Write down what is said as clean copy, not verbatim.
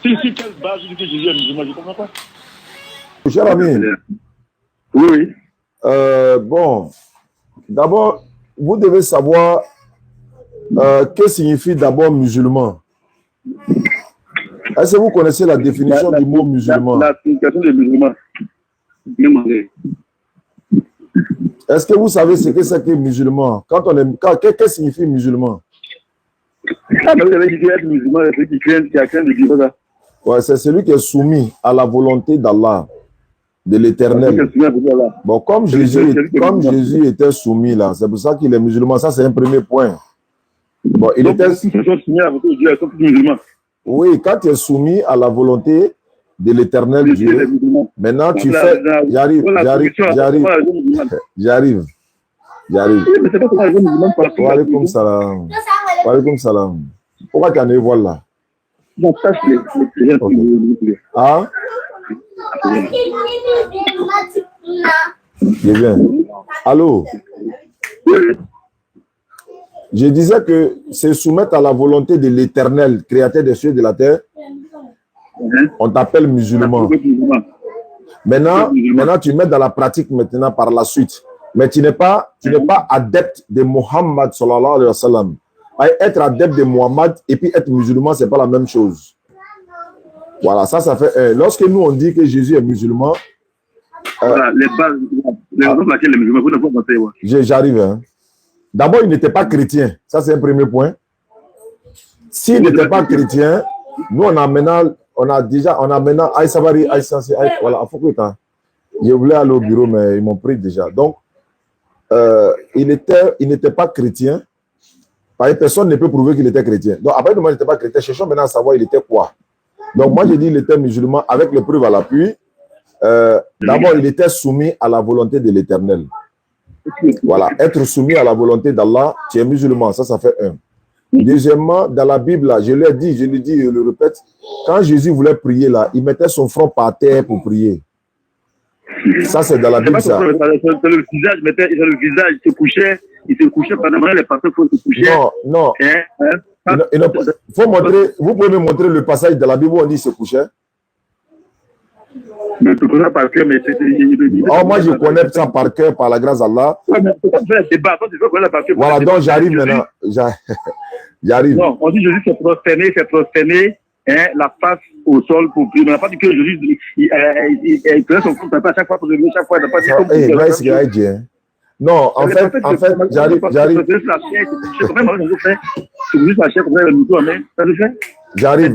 Si quelle base dit que Jésus est musulman, je ne comprends pas. Cher ami. Oui. Bon, d'abord, vous devez savoir que signifie d'abord musulman. Est-ce que vous connaissez la définition du mot musulman? La signification des musulmans. Est-ce que vous savez ce que c'est que musulman? Qu'est-ce que signifie musulman? Vous avez dit que être musulman, c'est celui qui a craint de Dieu. Ouais, c'est celui qui est soumis à la volonté d'Allah, de l'Éternel. Bon, comme Jésus était soumis là, c'est pour ça qu'il est musulman. Ça, c'est un premier point. Bon, il était. Oui, quand tu es soumis à la volonté de l'Éternel Dieu, maintenant tu fais. J'arrive. Wa alaykoum salam. Wa alaykoum salam. Pourquoi tu en es voilà? Ah? Je viens. Allô? Je disais que c'est soumettre à la volonté de l'Éternel, créateur des cieux et de la terre. On t'appelle musulman. Maintenant, tu mets dans la pratique maintenant par la suite. Mais tu n'es pas adepte de Mohammed sallallahu alayhi wa sallam. Être adepte de Mohammed et puis être musulman, c'est pas la même chose. Voilà, ça fait. Lorsque nous on dit que Jésus est musulman, voilà, les bases pour laquelle les musulmans, vous ne pouvez pas penser. J'arrive. Hein. D'abord, il n'était pas chrétien. Ça, c'est un premier point. S'il n'était pas chrétien, nous on a maintenant Aïsabari, voilà, je voulais aller au bureau, mais ils m'ont pris déjà. Donc, il n'était pas chrétien. Personne ne peut prouver qu'il était chrétien. Donc, après, nous, il n'était pas chrétien. Cherchons maintenant à savoir il était quoi. Donc, moi, j'ai dit qu'il était musulman avec les preuves à l'appui. D'abord, il était soumis à la volonté de l'Éternel. Voilà, être soumis à la volonté d'Allah, tu es musulman, ça fait un. Deuxièmement, dans la Bible, là, je l'ai dit, je le répète, quand Jésus voulait prier, là, il mettait son front par terre pour prier. Ça, c'est dans la Bible, ça. C'est le visage, le visage, il se couchait pendant les personnes se coucher. Non. Vous pouvez me montrer le passage de la Bible où on dit se coucher? Mais tu connais par cœur, mais moi, je connais ça par cœur, par la grâce d'Allah. Voilà, donc j'arrive maintenant. J'arrive. Non, on dit Jésus s'est prosterné, la face au sol pour prier. On n'a pas dit que Jésus, il prenait son compte à chaque fois pour lever, chaque fois. Il n'a pas dit comme non, en fait, j'arrive. J'arrive.